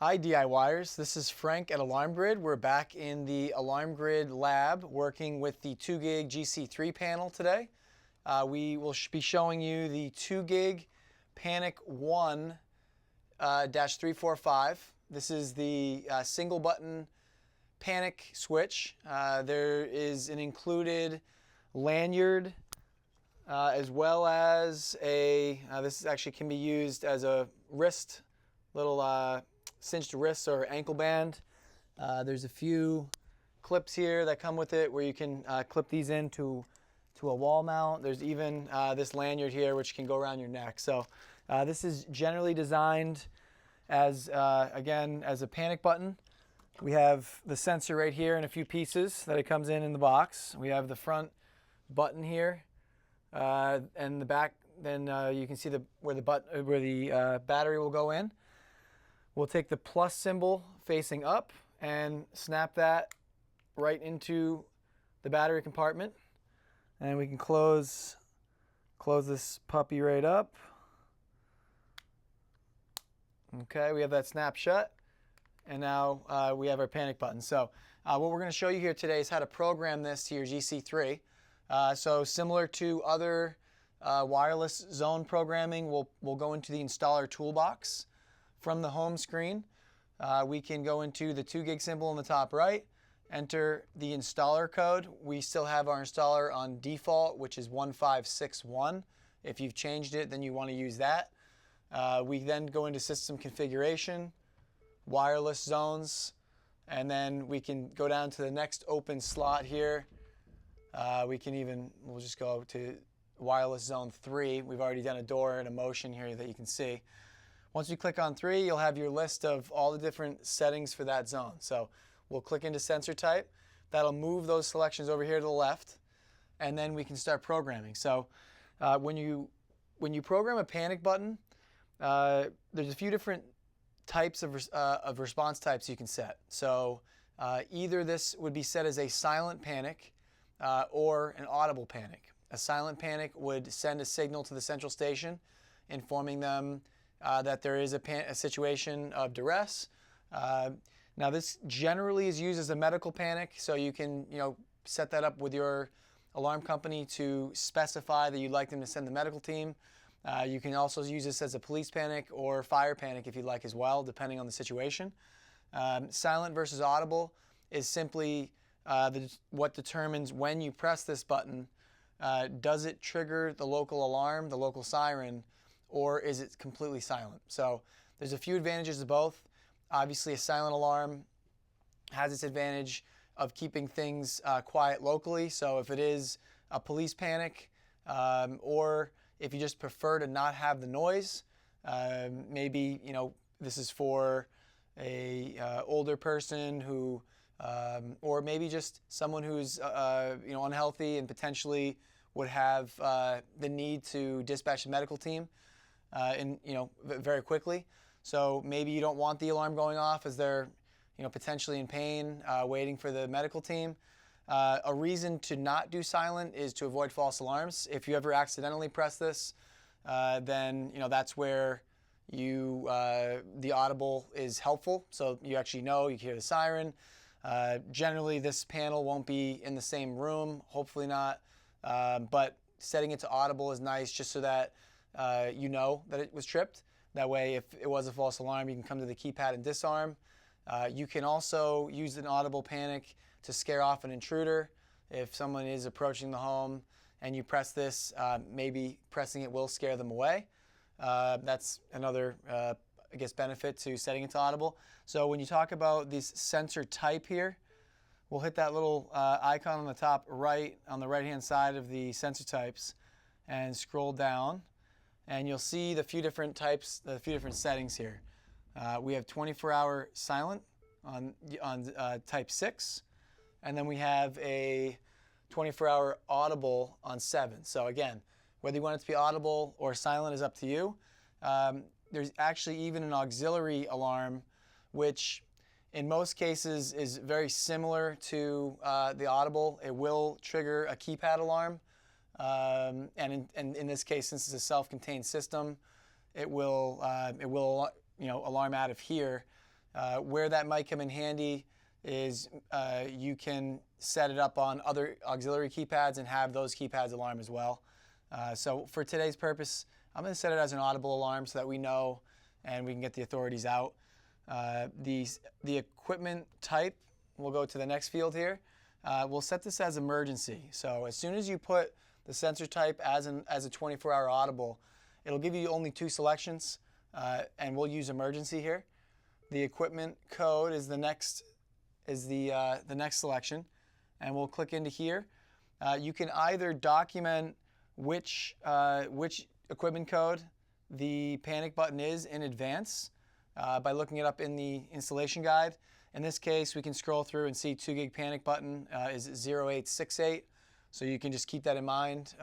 Hi DIYers, this is Frank at Alarm Grid. We're back in the Alarm Grid lab working with the 2 gig GC3 panel today. We will be showing you the 2 gig Panic1-345. This is the single button panic switch. There is an included lanyard as well as this actually can be used as a wrist, little cinched wrist or ankle band. There's a few clips here that come with it where you can clip these into a wall mount. There's even this lanyard here which can go around your neck. So this is generally designed as, again, as a panic button. We have the sensor right here in a few pieces that it comes in the box. We have the front button here and the back. Then you can see where the battery will go in. We'll take the plus symbol facing up and snap that right into the battery compartment. And we can close this puppy right up. Okay, we have that snap shut. And now we have our panic button. So what we're going to show you here today is how to program this to your GC3. So similar to other wireless zone programming, we'll go into the installer toolbox. From the home screen, we can go into the 2 gig symbol in the top right, enter the installer code. We still have our installer on default, which is 1561. If you've changed it, then you want to use that. We then go into system configuration, wireless zones, and then we can go down to the next open slot here. We'll just go to wireless zone 3. We've already done a door and a motion here that you can see. Once you click on 3, you'll have your list of all the different settings for that zone. So we'll click into sensor type. That'll move those selections over here to the left, and then we can start programming. So when you program a panic button, there's a few different types of response types you can set. So either this would be set as a silent panic or an audible panic. A silent panic would send a signal to the central station informing them that there is a situation of duress. Now this generally is used as a medical panic, so you can set that up with your alarm company to specify that you'd like them to send the medical team. You can also use this as a police panic or fire panic if you'd like as well, depending on the situation. Silent versus audible is simply what determines when you press this button, does it trigger the local alarm, the local siren, or is it completely silent? So there's a few advantages to both. Obviously, a silent alarm has its advantage of keeping things quiet locally. So if it is a police panic, or if you just prefer to not have the noise, maybe this is for a older person who, or maybe just someone who's unhealthy and potentially would have the need to dispatch a medical team very quickly. So maybe you don't want the alarm going off as they're potentially in pain, waiting for the medical team. A reason to not do silent is to avoid false alarms. If you ever accidentally press this, then that's where the audible is helpful. So you actually know, you hear the siren. Generally this panel won't be in the same room, hopefully not, but setting it to audible is nice just so that you know that it was tripped. That way, if it was a false alarm, you can come to the keypad and disarm. You can also use an audible panic to scare off an intruder. If someone is approaching the home and you press this, maybe pressing it will scare them away. That's another, benefit to setting it to audible. So when you talk about this sensor type here, we'll hit that little icon on the top right, on the right-hand side of the sensor types, and scroll down. And you'll see the few different types, the few different settings here. We have 24-hour silent on type 6, and then we have a 24-hour audible on 7. So again, whether you want it to be audible or silent is up to you. There's actually even an auxiliary alarm, which in most cases is very similar to the audible. It will trigger a keypad alarm. And in this case, since it's a self-contained system, it will alarm out of here Where that might come in handy is you can set it up on other auxiliary keypads and have those keypads alarm as well. So for today's purpose, I'm going to set it as an audible alarm so that we know and we can get the authorities out. The equipment type, we'll go to the next field here. We'll set this as emergency. So as soon as you put the sensor type as a 24-hour audible, it'll give you only 2 selections, and we'll use emergency here. The equipment code is the next selection, and we'll click into here. You can either document which equipment code the panic button is in advance by looking it up in the installation guide. In this case, we can scroll through and see 2 gig panic button is 0868. So you can just keep that in mind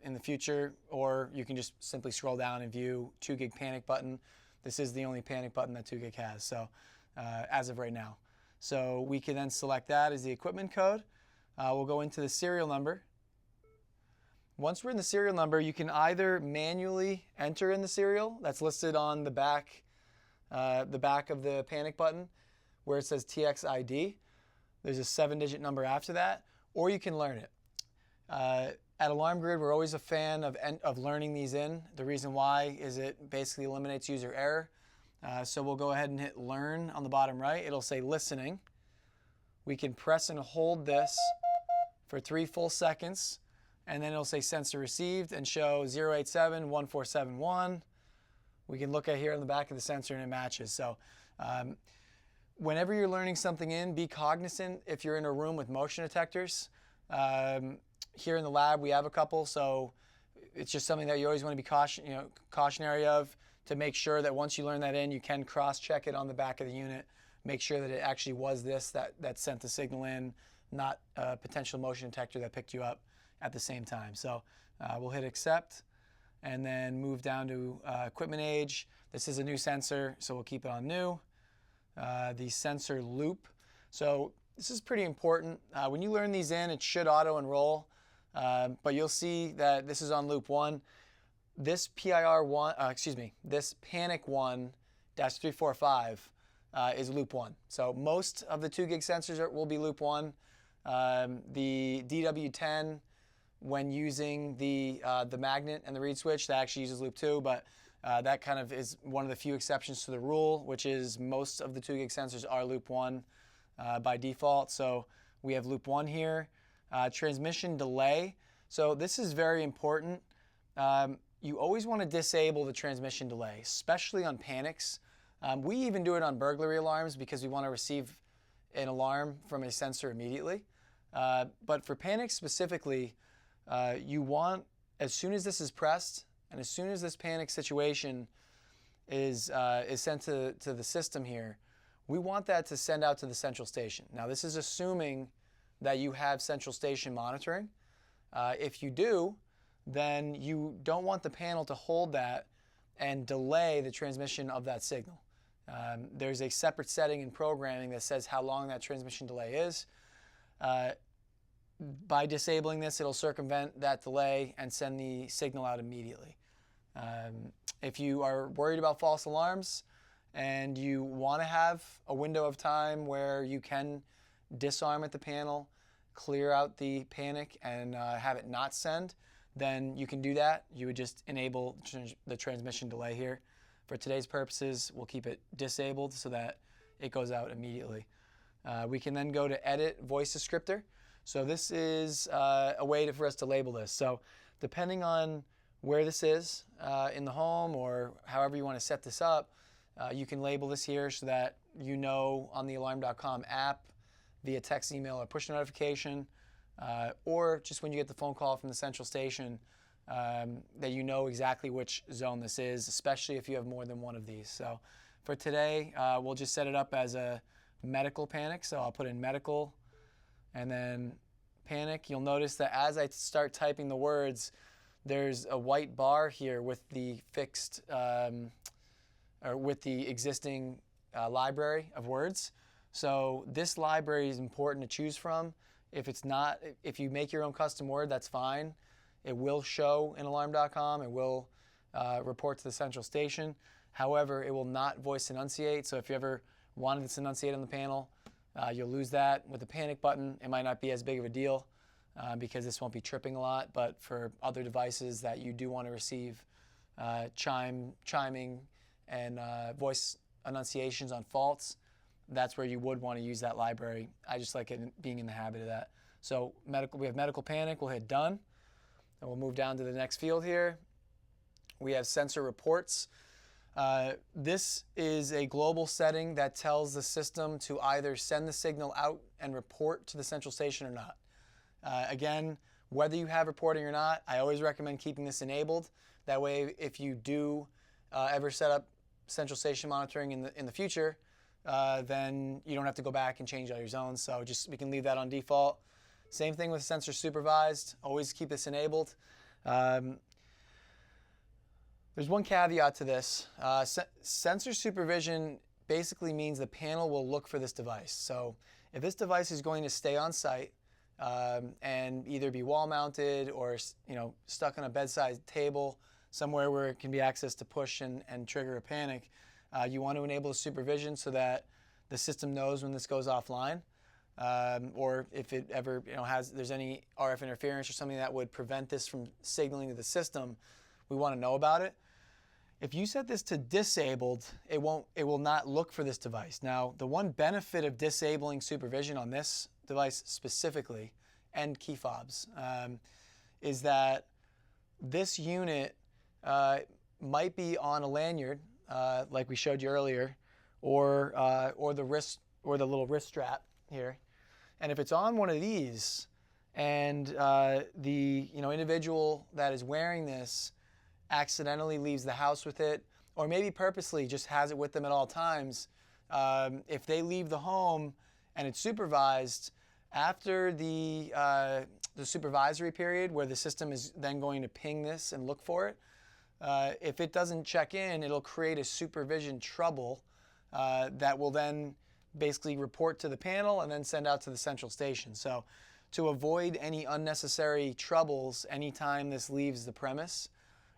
in the future, or you can just simply scroll down and view 2 gig panic button. This is the only panic button that 2 gig has, so as of right now. So we can then select that as the equipment code. We'll go into the serial number. Once we're in the serial number, you can either manually enter in the serial that's listed on the back of the panic button where it says TXID. There's a 7-digit number after that, or you can learn it. At Alarm Grid, we're always a fan of learning these in. The reason why is it basically eliminates user error. So we'll go ahead and hit learn on the bottom right. It'll say listening. We can press and hold this for 3 full seconds, and then it'll say sensor received and show 087-1471. We can look at here on the back of the sensor and it matches. So whenever you're learning something in, be cognizant if you're in a room with motion detectors. Here in the lab, we have a couple, so it's just something that you always want to be cautionary of, to make sure that once you learn that in, you can cross-check it on the back of the unit, make sure that it actually was this that sent the signal in, not a potential motion detector that picked you up at the same time. So we'll hit accept and then move down to equipment age. This is a new sensor, so we'll keep it on new. The sensor loop. So this is pretty important. When you learn these in, it should auto-enroll, but you'll see that this is on loop 1. This this Panic1-345 is loop 1. So most of the 2 gig sensors will be loop 1. The DW10, when using the magnet and the reed switch, that actually uses loop 2, but that kind of is one of the few exceptions to the rule, which is most of the 2 gig sensors are loop 1 by default. So we have loop 1 here. Transmission delay. So this is very important. You always want to disable the transmission delay, especially on panics. We even do it on burglary alarms because we want to receive an alarm from a sensor immediately. But for panics specifically, you want, as soon as this is pressed and as soon as this panic situation is sent to the system here, we want that to send out to the central station. Now this is assuming that you have central station monitoring. If you do, then you don't want the panel to hold that and delay the transmission of that signal. There's a separate setting in programming that says how long that transmission delay is. By disabling this, it'll circumvent that delay and send the signal out immediately. If you are worried about false alarms and you want to have a window of time where you can disarm at the panel, clear out the panic, and have it not send, then you can do that. You would just enable the transmission delay here. For today's purposes, we'll keep it disabled so that it goes out immediately. We can then go to edit voice descriptor. So this is a way for us to label this. So depending on where this is in the home or however you want to set this up, you can label this here so that you know on the alarm.com app via text, email, or push notification, or just when you get the phone call from the central station, that you know exactly which zone this is, especially if you have more than one of these. So for today, we'll just set it up as a medical panic. So I'll put in medical and then panic. You'll notice that as I start typing the words, there's a white bar here with the fixed, or with the existing library of words. So this library is important to choose from. If it's not, if you make your own custom word, that's fine. It will show in alarm.com. It will report to the central station. However, it will not voice enunciate. So if you ever wanted this enunciate on the panel, you'll lose that. With the panic button, it might not be as big of a deal because this won't be tripping a lot, but for other devices that you do want to receive chiming and voice enunciations on faults, that's where you would want to use that library. I just like it being in the habit of that. So we have medical panic, we'll hit done, and we'll move down to the next field here. We have sensor reports. This is a global setting that tells the system to either send the signal out and report to the central station or not. Again, whether you have reporting or not, I always recommend keeping this enabled. That way, if you do ever set up central station monitoring in the future, then you don't have to go back and change all your zones. So we can leave that on default. Same thing with sensor supervised. Always keep this enabled. There's one caveat to this. Sensor supervision basically means the panel will look for this device. So if this device is going to stay on site and either be wall mounted or stuck on a bedside table somewhere where it can be accessed to push and trigger a panic, you want to enable the supervision so that the system knows when this goes offline, or if it ever there's any RF interference or something that would prevent this from signaling to the system, we want to know about it. If you set this to disabled, it will not look for this device. Now, the one benefit of disabling supervision on this device specifically, and key fobs, is that this unit might be on a lanyard, like we showed you earlier, or the wrist, or the little wrist strap here. And if it's on one of these, and the individual that is wearing this accidentally leaves the house with it, or maybe purposely just has it with them at all times, if they leave the home and it's supervised, after the supervisory period where the system is then going to ping this and look for it, if it doesn't check in, it'll create a supervision trouble that will then basically report to the panel and then send out to the central station. So to avoid any unnecessary troubles anytime this leaves the premise,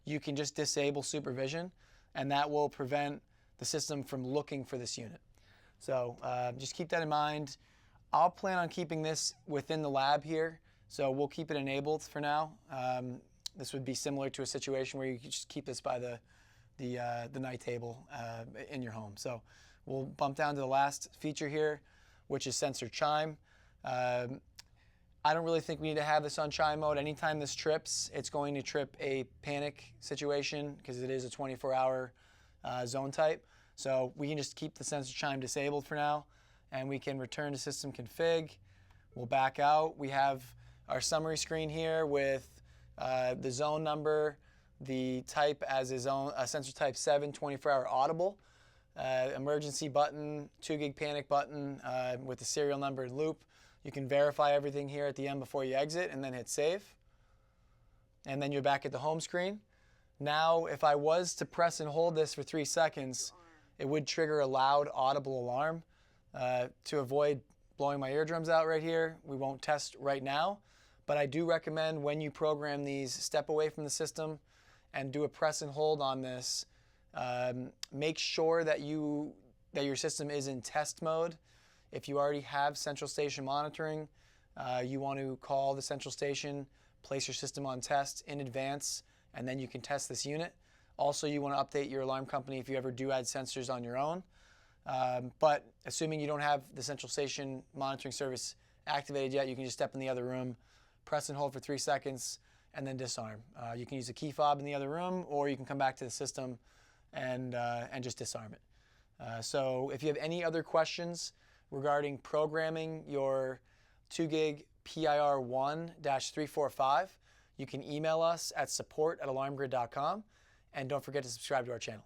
you can just disable supervision, and that will prevent the system from looking for this unit. So just keep that in mind. I'll plan on keeping this within the lab here, so we'll keep it enabled for now. This would be similar to a situation where you could just keep this by the night table in your home. So we'll bump down to the last feature here, which is sensor chime. I don't really think we need to have this on chime mode. Anytime this trips, it's going to trip a panic situation because it is a 24-hour zone type. So we can just keep the sensor chime disabled for now, and we can return to system config. We'll back out. We have our summary screen here with the zone number, the type as a sensor type 7, 24-hour audible, emergency button, 2 gig panic button with the serial number and loop. You can verify everything here at the end before you exit and then hit save. And then you're back at the home screen. Now, if I was to press and hold this for 3 seconds, it would trigger a loud audible alarm. To avoid blowing my eardrums out right here, we won't test right now, but I do recommend when you program these, step away from the system and do a press and hold on this. Make sure that your system is in test mode. If you already have central station monitoring, you want to call the central station, place your system on test in advance, and then you can test this unit. Also, you want to update your alarm company if you ever do add sensors on your own. But assuming you don't have the central station monitoring service activated yet, you can just step in the other room, press and hold for 3 seconds, and then disarm. You can use a key fob in the other room, or you can come back to the system and just disarm it. So if you have any other questions regarding programming your 2 gig PIR1-345, you can email us at support@alarmgrid.com, and don't forget to subscribe to our channel.